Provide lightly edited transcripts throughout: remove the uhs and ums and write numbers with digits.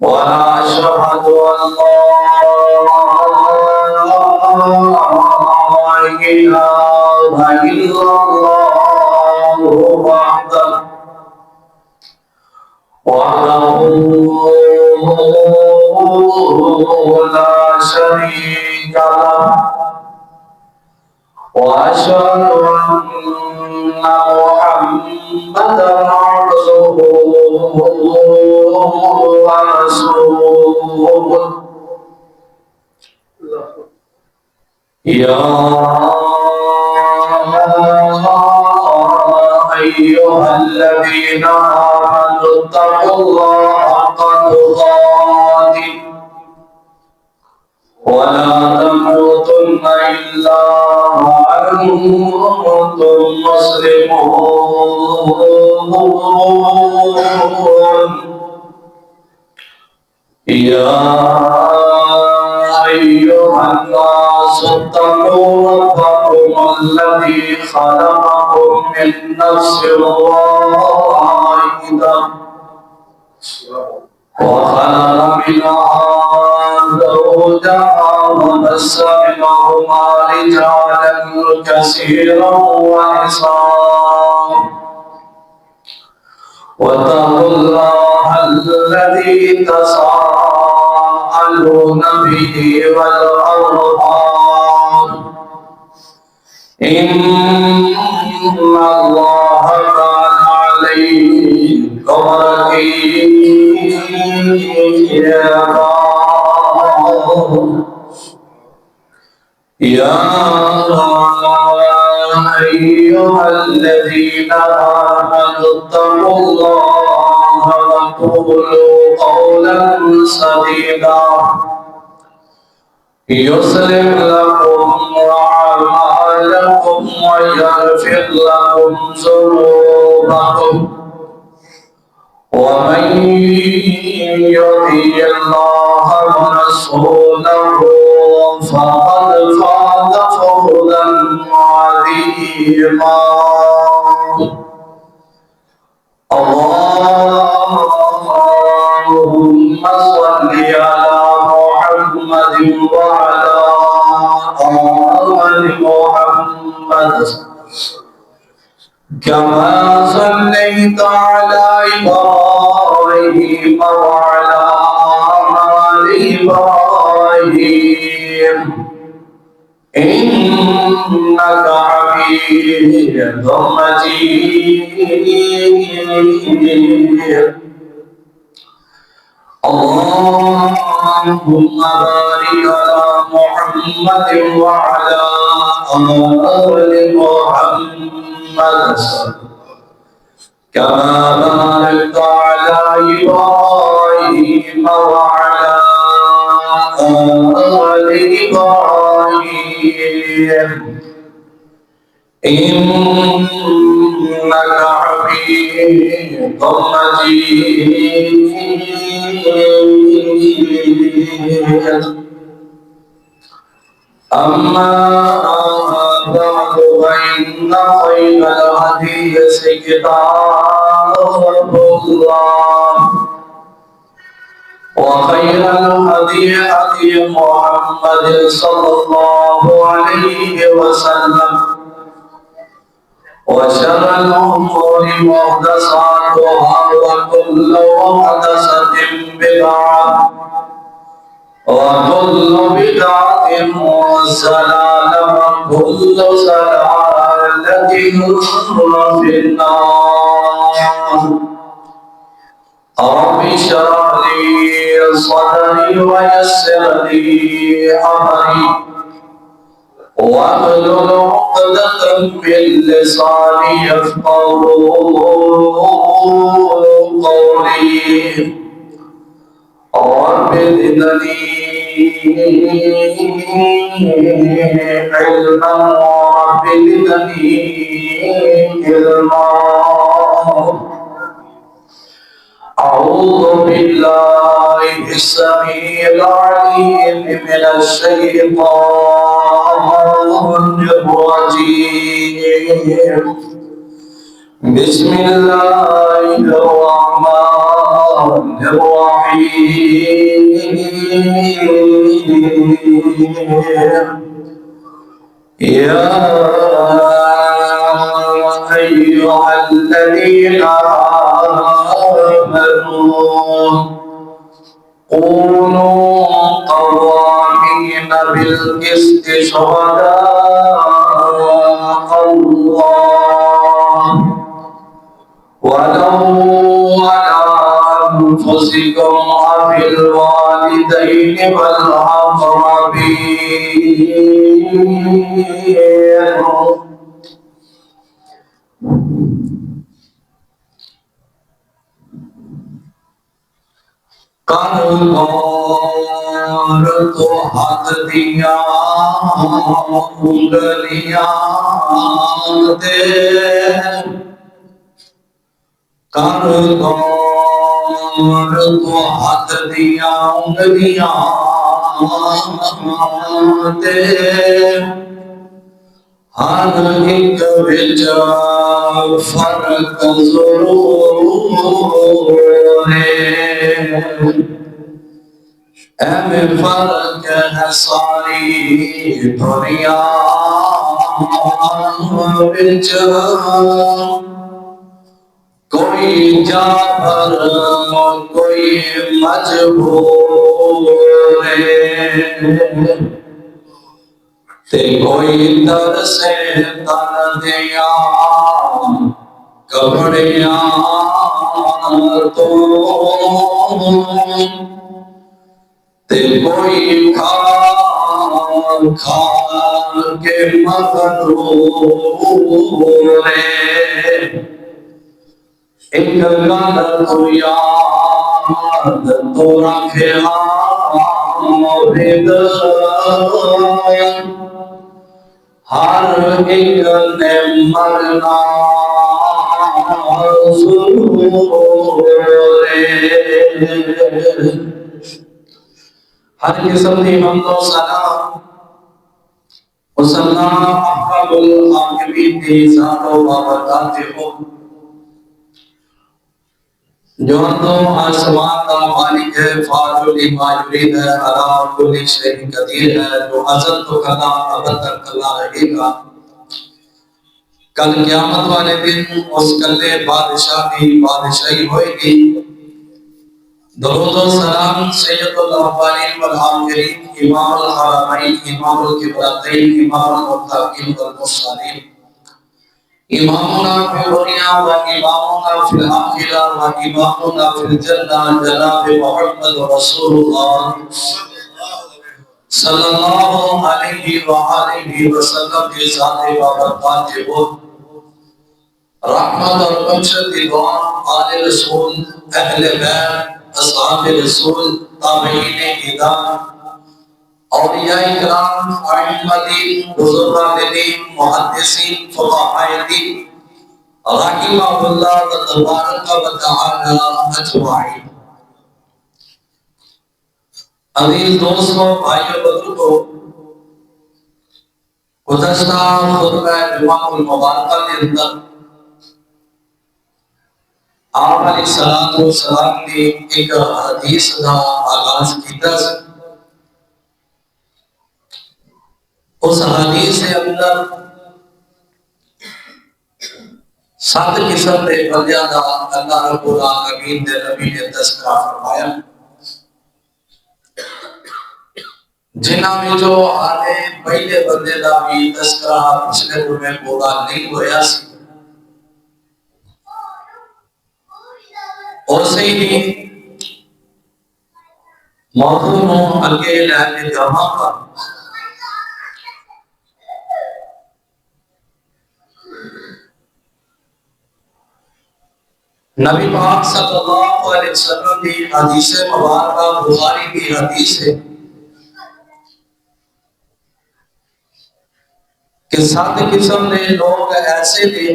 ونشهد أن لا إله إلا الله وحده لا شريك له وأشهد أن محمدا عبده ورسوله يا أيها الذين آمنوا اتقوا الله حق تقاته ولا تموتن إلا وأنتم مسلمون يا أيها الناس اتقوا ربكم الذي خلقكم من نفس واحدة وخلق منها زوجها وبث منهما رجالا كثيرا ونساء واتقوا الله الذي تساءلون به والأرحام إن الله كان عليكم رقيبا يا أيها الذين آمنوا اتقوا الله وقولوا قولا سديدا يصلح لكم أعمالكم ويغفر لكم ذنوبكم ومن يطع الله ورسوله فقد فاز فوزا عظيما اللهم صل على محمد وعلى آل محمد كما صليت على إبراهيم وعلى آل إبراهيم إنك حميد مجيد اللهم بارك على محمد وعلى آل محمد كما باركت على إبراهيم وعلى آل إبراهيم إنك حميد مجيد. أما بعد فإن خير الحديث كتاب الله وخير الهدي هدي محمد صلى الله عليه وسلم وشر الأمور محدثاتها وكل محدثة بدعة وكل بدعة ضلالة وكل ضلالة في النار. رب اشرح لي صدري ويسر لي أمري واحلل عقدة من لساني يفقهوا قولي. رب زدني علما رب زدني علما. أعوذ بالله السميع العليم من الشيطان الرجيم. بسم الله الرحمن الرحيم. يا أيها الذين آمنوا كونوا قوامين بالقسط شهداء الله ولو على أنفسكم أو الوالدين والأقربين. کاروبار تو ہاتھ دیا انگلیاں دے. کاروبار تو ہاتھ دیا انگلیاں دے. ہر ایک وچ فرق ضرور ہے. ایویں فرق ہے ساری دنیا وچ. کوئی جابر کوئی مجبور ہے تے کوئی در سے تن دیا کپڑیاں تو تے کوئی کھا کھا کے مغرور ہے. ایک گل تو یاد تو رکھے موحد ہر ایک نے مرنا ضرور ہے. ہر قسم کی حمد و ثنا وصلنا احکم الحاکمین کی ذات و بابرکات ہو جو تو آسمان کا مالک ہے. فاعل لما یرید ہے. علی کل شیء قدیر ہے. جو ازل تو کلا ابد تک کلا رہے گا. کل قیامت والے دن اس کلے بادشاہ کی بادشاہی ہوئے گی. درود و سلام سید الاولین والآخرین امام الحرمین امام القبلتین امام المتقین والمرسلین امامنا فی الدنیا و امامنا فی الآخرہ و امامنا فی الجنہ جناب محمد رسول اللہ صلی اللہ علیہ وآلہ وسلم کے ذات بابرکات ہو، رحمت اور بخشت دعا آل رسول، اہل بیت، اصحاب رسول، تابعین ہدایت، اولیاء کرام، ائمہ دین، بزرگان دین، محدثین، فقہاء دین، رحمہ اللہ تبارک و تعالی اجمعین۔ عزیز دوستوں، بھائیوں، بزرگوں، گزشتہ خطبہ جمعہ المبارکہ کے اندر آپ علیہ السلام نے ایک حدیث کا آغاز کیا۔ اس حدیث کے اندر 7 قسم کے بندیاں دا اللہ رب العالمین دے نبی نے تذکرہ فرمایا، جنہاں میں جو آنے پہلے بندے دا بھی تذکرہ پچھلے میں پورا نہیں ہویا سی، اور صحیح موضوع اگے لے جہاں پر نبی پاک صلی اللہ علیہ وسلم کی حدیث مبارکہ بخاری کی حدیث ہے کہ 7 قسم کے لوگ ایسے تھے،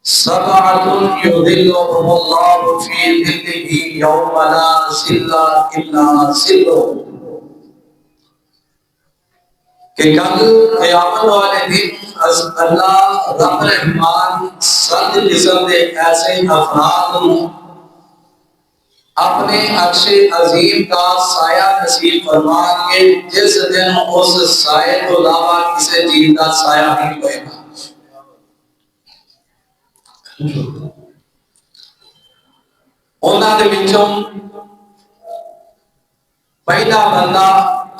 سبعۃ یظلھم اللہ فی ظلہ یوم لا ظل الا ظلہ، کہ کل قیامت والے دن اللہ رب رحمان 7 قسم کے ایسے افراد اپنے عرش عظیم کا سایہ نصیب فرمان کے، جس دن اس سائے کو علاوہ کسی چیز کا سایہ نہیں ہوئے گا۔ انہاں دے وچوں پہلا بندہ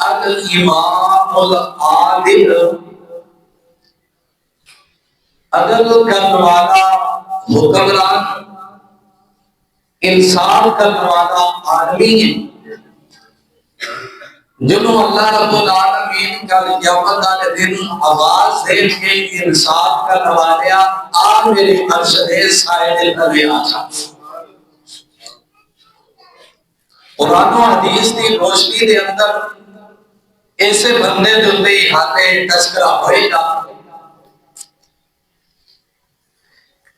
الامام العادل، عدل کرنے والا حکمران، انصاف کرنے والا آدمی ہے، جنہوں اللہ رب العالمین کا قیامت والے دن آواز دے کے انصاف کرنے والے آ میرے عرش دے سائے دے تلے آ جا۔ قرآن و حدیث کی روشنی دے اندر ایسے بندے دے ہاتھے تذکرہ ہوئے گا۔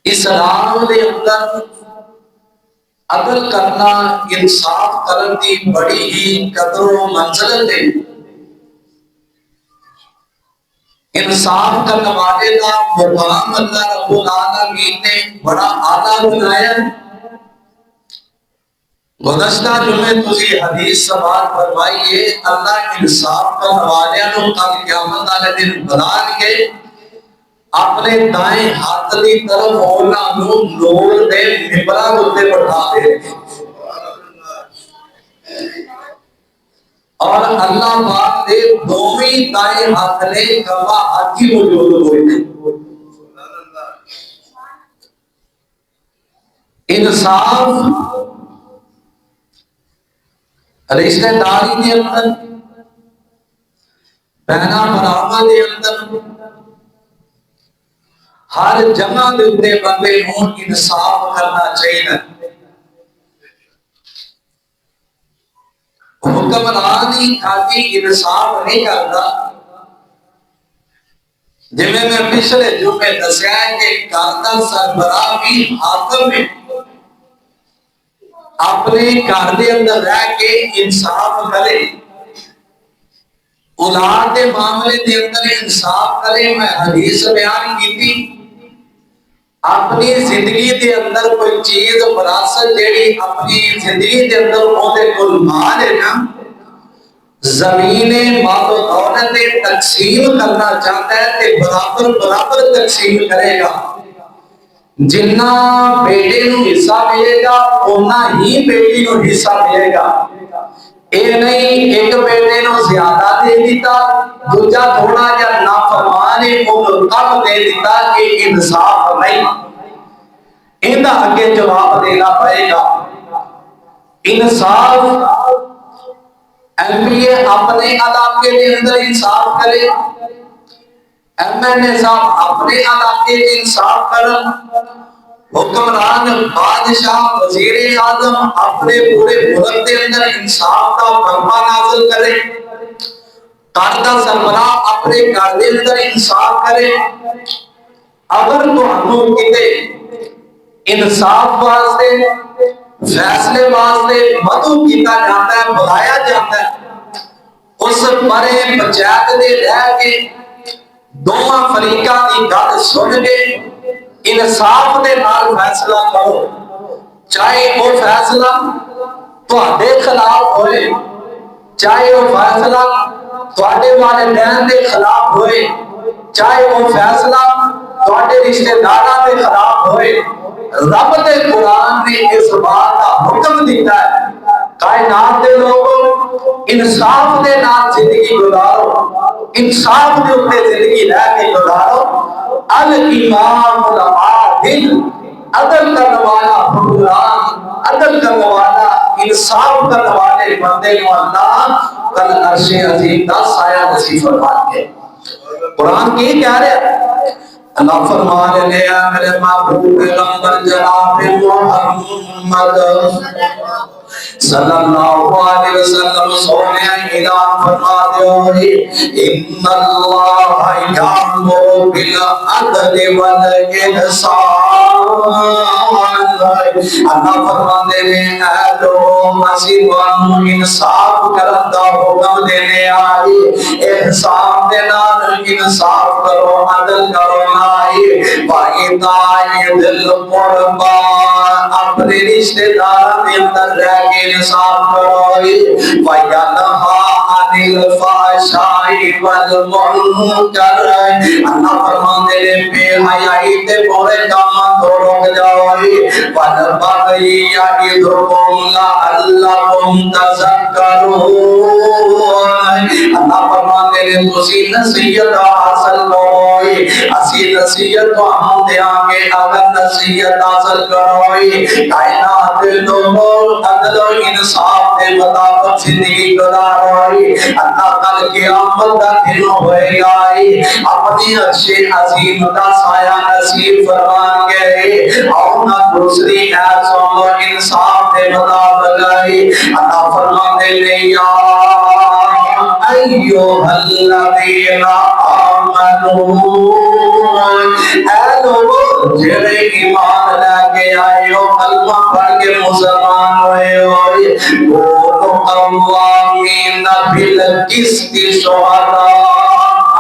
اسلام دے اندر عدل کرنا، انصاف کرن کی بڑی ہی قدر و منزلت ہے۔ انصاف کرنے والے کا مقام اللہ رب العالمین نے بڑا اعلیٰ بنایا۔ گزشتہ جمعے تسی حدیث سماعت فرمائیے، اللہ انصاف کرنے والوں کو کل قیامت والے دن بنا کے اپنے دائیں ہاتھ کی طرف انہاں نوں نور دے ممبراں تے بٹھا دے گے، اور اللہ پاک دے دوویں دائیں ہاتھ نے کعبہ ہاتھی موجود ہوئے تھے۔ انصاف رشتہ داری کے اندر، بہنا بھراواں کے اندر، ہر جگہ دے بندے کو انصاف کرنا چاہیے۔ حکمران ہی خاطی انصاف نہیں کرتا، جی میں پچھلے جمعے دسیا ہے کہ گھر سربراہ بھی حاکم ہے، اپنے گھر دے اندر رہ کے انصاف کرے، اولاد کے معاملے دے اندر انصاف کرے۔ میں حدیث بیان کی تھی، اپنی زندگی دے اندر کوئی چیز وراثت جیڑی اپنی زندگی دے اندر اوہدے کول مال ہے نا، زمین مال و دولت تقسیم کرنا چاہتا ہے کہ برابر برابر تقسیم کرے گا۔ جنہ بیٹے نو حصہ ملے گا اتنا ہی بیٹی نو حصہ ملے گا۔ اے نہیں ایک بیٹے نو زیادہ دے دیتا، دوجا تھوڑا یا نافرمان ہے وہ کم دے دیتا، کہ انصاف نہیں۔ انہاں آگے جواب دینا پڑے گا۔ انصاف ایم پی اے اپنے علاقے کے اندر انصاف کرے، ایم این اے صاحب اپنے علاقے کے انصاف کرن، حکمران بادشاہ وزیر اعظم اپنے پورے ملک کے اندر انصاف کا فرمان نازل کرے، قادہ سربراہ اپنے گھر کے اندر انصاف کرے۔ اگر تہانوں کتے انصاف واسطے فیصلے واسطے مدعو کیتا جاتا ہے، بلایا جاتا ہے، اس بڑے پنچایت دے رہ کے دونوں فریقاں دی گل سن کے انصاف دے نال فیصلہ کرو، چاہے وہ فیصلہ تہاڈے خلاف ہوئے، چاہے وہ فیصلہ تہاڈے والدین دے خلاف ہوئے، چاہے وہ فیصلہ تہاڈے رشتہ داراں دے خلاف ہوئے، رب دے قرآن نے اس بات کا حکم دیتا ہے کائنات دے لوگوں انصاف دے نال زندگی گزارو، انصاف دے اوپر زندگی رہ کے گزارو۔ الامام العادل، عدل کرنے والا حکمران، عدل کرنے والا انصاف کرنے والے بندے کو اللہ کل عرش عظیم کا سایہ نصیب فرمائیں گے۔ قرآن کی کہہ رہے ہیں، اللہ فرما رہے ہیں میرے محبوب پیغمبر جناب محمد صلی اللہ علیہ وسلم سونے اعلان فرما دے ان اللہ یامر بالعدل والاحسان۔ اللہ فرماتے ہیں اے لوگ مسیح وانو انصاف کرن دا حکم دینے آئی، احسان دے نال انصاف کرو، عدل کرو نائی، وَإِذَا ذِي الْقُرْبَى اپنے رشتہ داراں دے اندر رہ کے انصاف کرو، وَيَنْهَى عَنِ الْفَحْشَاءِ وَالْمُنکَرِ۔ اللہ فرماتے ہیں بے حیائی تے برے کام تو روک جاؤ، وَالْبَغْيَ يَعِظُكُمْ لَعَلَّكُمْ تَذَكَّرُونَ۔ اللہ فرماتے ہیں تسی نصیحت حاصل کرو، اسی نصیحت تو ہم دیاں گے اگر نصیحت حاصل کرو، کائنات لوگوں عدل و انصاف کے مطابق زندگی گزارو۔ اللہ کل قیامت کا دن ہوئے گا، اپنی عرش عظیم کا سایہ نصیب فرمان گے، اور نہ دوسری ایسوں انصاف کے مطابق اللہ فرماتے ہیں یا ایوہ الذین آمنوا، اے لوگوں جنہیں ایمان لے کے آئے ہو، کلمہ پڑھ کے مسلمان ہوئے ہو، کونوا قوامین بالقسط شہداء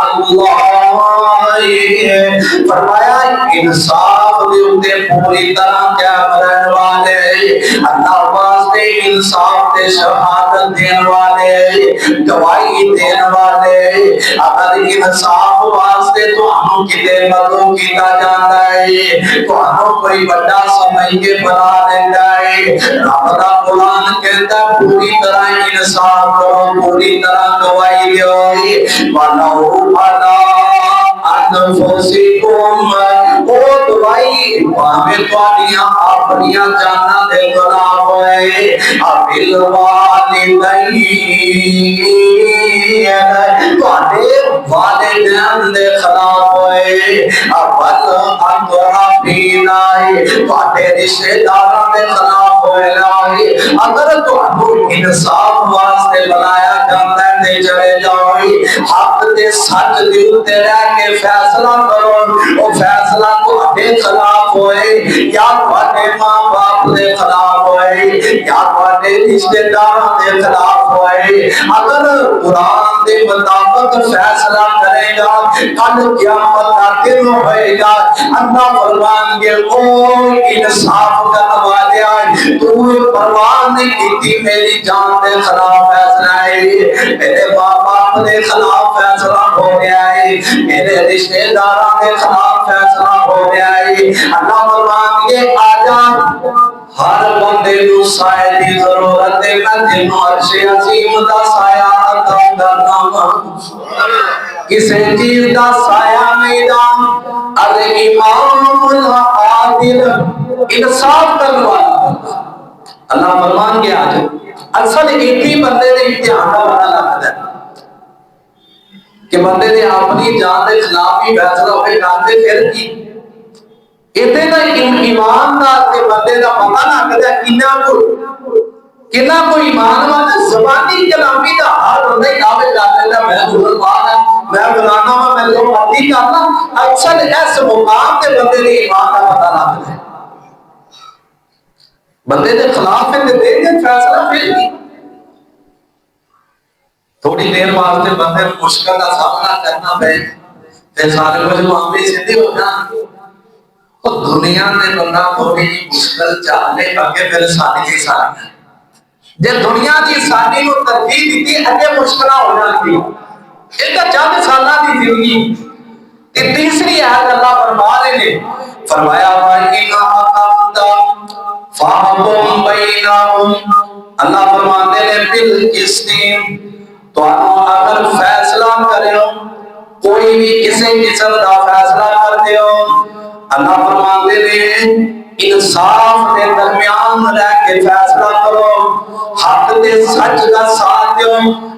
اللہ، فرمایا انصاف دے اتے پوری طرح کیا کرنے والے، اللہ واسطے انصاف دے شہادت دین والے، گواہی دین والے۔ اگر انصاف واسطے تو ہم کتے مدعو کیتا جاتا ہے، تو ہم کوئی بڑا سمجھ کے بنا دیتا ہے، رب دا قرآن کہتا ہے پوری طرح انصاف کرو، پوری طرح گواہی دیو، وَلَوْ عَلَىٰ انفسکم، او دوائی پاہمیں توانیاں اپنیاں جانا دے خلاف ہوئے، ابل والدین توانے والدین دے خلاف ہوئے، ابل اقربین توانے رشتہ داراں دے خلاف ہوئے لائی۔ اگر تو انصاف واسطے بنایا جاتا ہے تے چلے جاؤ، حق دے سچ دے اتے رہ کے فیصلہ کرو، وہ فیصلہ تواڈے خلاف ہوئے یا تواڈے ماں باپ دے خلاف ہوئے یا تواڈے رشتہ داراں دے خلاف ہوئے، اگر قرآن دے مطابق فیصلہ کرے گا، کل قیامت کا دن ہوئے گا، اللہ فرمان گے او انصاف کرنے والے آئے، تو پرواہ نہیں کیتی میری جان دے خلاف فیصلہ ہے، میرے ماں باپ دے خلاف فیصلہ ہو گیا ہے، میرے رشتہ داراں دے خلاف فیصلہ ہو گیا ہے، اللہ فرمان گے آجا ہر بندے نو سائے دی ضرورت ہے، میں تینوں عرش عظیم دا سایہ عطا کرنا ہوں، کسے چیز دا سایہ نہیں دا، الامام العادل انصاف کرنے والا۔ اللہ فرمان کے آج اصل ایک ہی بندے نے امتحان کا پتا لگتا ہے کہ بندے نے اپنی جان کے خلاف ہی فیصلہ ہوئے کرتے پھر کی اتنے کا ایمان کا بندے کا پتا لگتا ہے کنا کو ایمان والا زبانی کلامی کا ہر بندہ ہی دعوے کر دیتا میں مسلمان ہوں میں فلانا ہوں میں جو مرضی کرنا اکثر اس مقام کے بندے نے ایمان کا پتا لگتا ہے بندے کے خلاف ہے دے دے فیصلہ پھر بھی تھوڑی دیر واسطے بندے مشکل کا سامنا کرنا پڑے پھر سارے کچھ معاملے سیدھے ہو جان اور دنیا میں بندہ تھوڑی مشکل چاہنے اگے پھر ساری کی ساری جب دنیا کی ساری کو ترجیح دیتی اگے مشکل ہو جاتی ایک چند سالہ کی زندگی تیسری آیت اللہ فرما رہے ہیں فرمایا فَحْكُم بَيْنَهُمْ اللہ فرماتے ہیں بالقسط تو اگر فیصلہ کرے ہو کوئی بھی کسی قسم کا فیصلہ کرتے ہو اللہ فرماتے ہیں انصاف کے درمیان رہ کے فیصلہ کرو حق تے سچ کا ساتھ دیو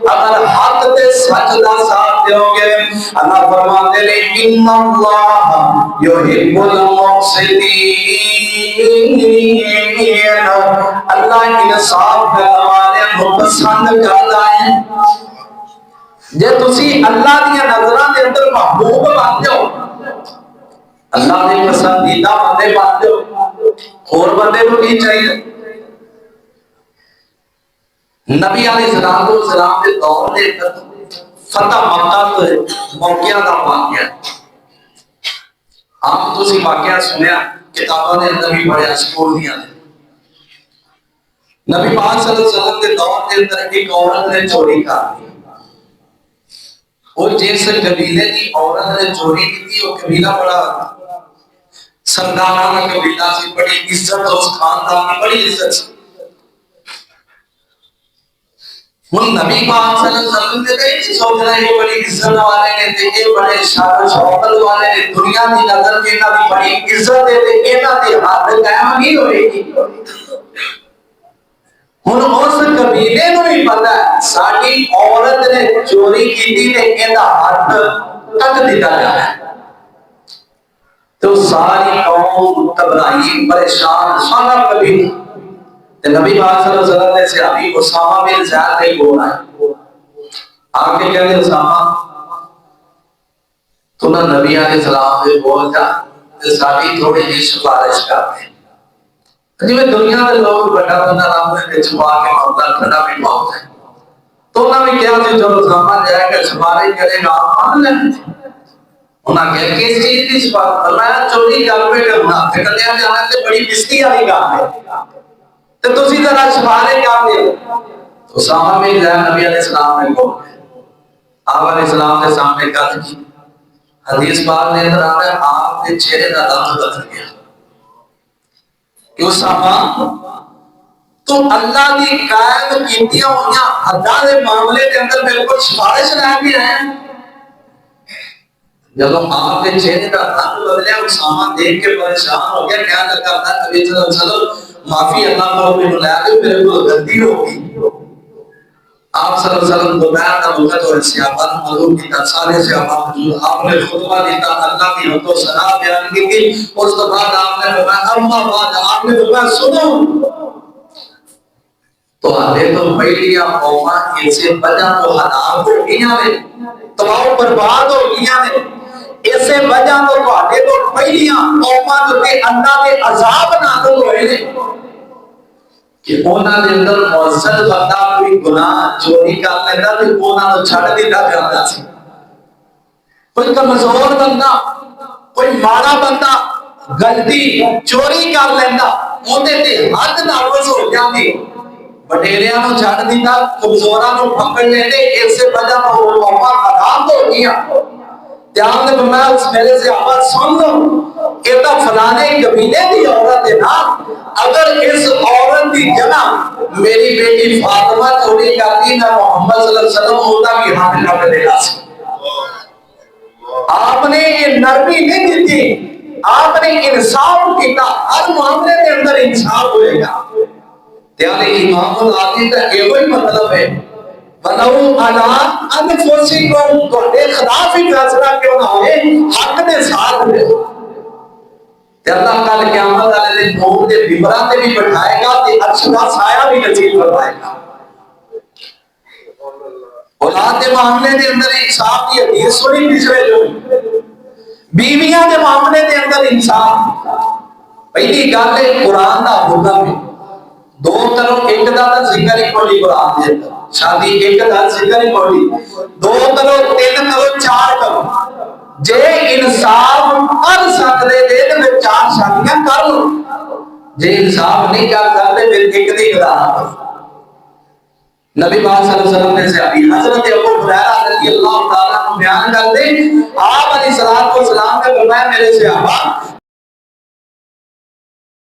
اگر حق تے سچ کا ساتھ دیو گے اللہ فرماتے ہیں ان اللہ یحب المقسطین اللہ انصاف کرنے والے کو پسند کرتا ہے جے تسی اللہ دی نظراں دے اندر محبوب بن جاؤ اللہ نے پسندیدہ بندے بن جاؤ اور بندے کو نہیں چاہیے نبی علیہ السلام کے دور میں فتح مکہ موقعہ کا واقعہ آپ تسی واقعہ سنیا کتابوں نے اندر بھی پڑھیا سکول دیا نبی پاک صلی اللہ علیہ وسلم کے دور کے اندر ایک عورت نے چوری کر دی وہ جس قبیلے کی عورت نے چوری کی تھی وہ قبیلہ بڑا سردارانہ قبیلہ سی بڑی عزت اور اس خاندان کی بڑی عزت سی ہن نبی پاک صلی اللہ علیہ وسلم نے کہی سوچ رہے ہیں بڑی عزت والے نے تے یہ بڑے شان شوکت والے نے دنیا کی نظر میں انہاں دی بڑی عزت ہے تے انہاں دی حد قائم نہیں ہوئے گی ہن اس قبیلے نوں بھی پتہ ہے ساڈی عورت نے چوری کیتی تے ایندا حد تک دتا جانا ہے تو ساری قوم گھبرائی پریشان سارا قبیلہ تے نبی پاک صلی اللہ علیہ وسلم نے صحابی اسامہ بن زید نے بولا آگے کہتے اسامہ تو نہ نبی علیہ السلام نے بول جا تے صحابی تھوڑی جی سفارش کرتے جی میں دنیا کے لوگ بڑا بندہ رام نے چھپا کے معاملہ کھڑا بھی بہت ہے تو انہوں نے کیا کہ جو اسامہ جائے گا سفارش کرے گا آپ مان لیں انہاں کہا کس چیز کی سفارش فرمایا چوری کر پہ کرنا تے کلیاں جانا تے بڑی بستی والی گل ہے تو تسی ذرا سفارش کر دے اسامہ بن زید نبی علیہ السلام نے کو آپ علیہ السلام کے سامنے گل کی حدیث پاک نے اندر آتا ہے آپ کے چہرے کا رنگ بدل گیا کہ اسامہ تو اللہ دی قائم کیتیاں ہویاں حداں دے معاملے کے اندر بالکل سفارش رہ بھی رہے ہیں جب آپ کے چہرے کا رنگ بدلیا اسامہ دیکھ کے پریشان ہو گیا کیا لگا تھا نبی صلی اللہ علیہ وسلم معافی اللہ کو بھی بلایا کہ میرے کو غلطی ہوگی آپ صلی اللہ علیہ وسلم دوپہر کا وقت اور سیاحت معلوم کی ترسالے سے آپ نے خطبہ دیتا اللہ کی حمد و ثنا بیان کی تھی اس کے بعد آپ نے فرمایا اما بعد آپ نے فرمایا سنو تو آدھے تو پہلیا قوما ان سے وجہ تو ہلاک ہو گیا نے تباہ برباد ہو گیا نے اسے وجہ تو آدھے تو پہلیا قوما جو تے اللہ کے عذاب نازل ہوئے نے کہ انہاں دے اندر معزز بندہ کوئی گناہ چوری کر لیتا تو انہاں نوں چھڈ دیتا جاندا سی کوئی کمزور بندہ کوئی ماڑا بندہ غلطی چوری کر لیندا اودے تے حد نافذ ہو جاندی وڈیریاں نوں چھڈ دیتا کمزوراں نوں پکڑ لیندے اس وجہ تو وہ قوما ہلاک ہو گیا جان نے فرمایا اس میرے سے آواز سن لو کہتا فلانے قبیلے کی عورت ہے نا اگر اس عورت کی جگہ میری بیٹی فاطمہ چوری کرتی نہ محمد صلی اللہ علیہ وسلم ہوتا بھی ہاتھ نہ دے گا آپ نے یہ نرمی نہیں دیتی آپ نے انصاف کیتا ہر معاملے کے اندر انصاف ہوئے گا یعنی امام العادل کا یہ کوئی مطلب ہے بناؤ علا انفسکم تو خلاف ہی فیصلہ کیوں نہ ہوئے حق نے ساتھ دے تے اللہ کل قیامت والے دن قوم دے بمراں تے بھی بٹھائے گا تے عرش دا سایہ بھی نصیب فرمائے گا اولاد دے معاملے دے اندر انصاف دی حدیث سنی پچھلے جو بیویاں دے معاملے دے اندر انصاف پہلی گل ہے قرآن دا حکم ہے دو طرف ایک دا ذکر ہی پڑھی قرآن دے اندر شادی ایک دا ذکر ہی پڑھی دو طرف تین طرف چار کرو جے انصاف کر سکتے دے تو چار شادیاں کر لو جے انصاف نہیں کر سکتے پھر ایک دی گدا نبی پاک صلی اللہ علیہ وسلم نے صحابی حضرت ابو ہریرہ رضی اللہ تعالیٰ عنہ بیان کرتے آپ علیہ السلام نے فرمایا میرے صحابہ